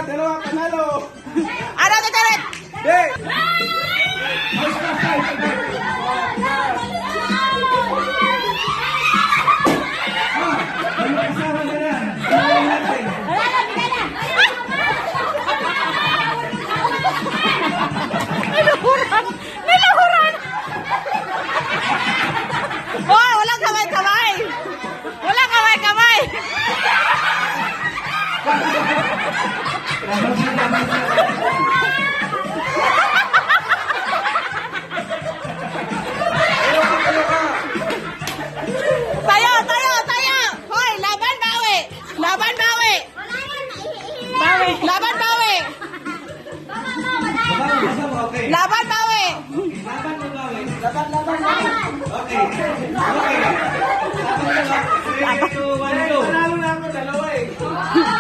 Dalawa, panalo. Ano, titarit? Hey! Nilahuran! Nilahuran! Oh, walang kamay-kamay! Walang kamay-kamay! Tayo, tayo, tayo! Hoy, laban bawi! Laban bawi! Bawi! Laban bawi! Okay. Laban bawi! Laban mo bawi. Okay. Laban. 3, 2, 1, go. Panalo na ako, dalawa eh.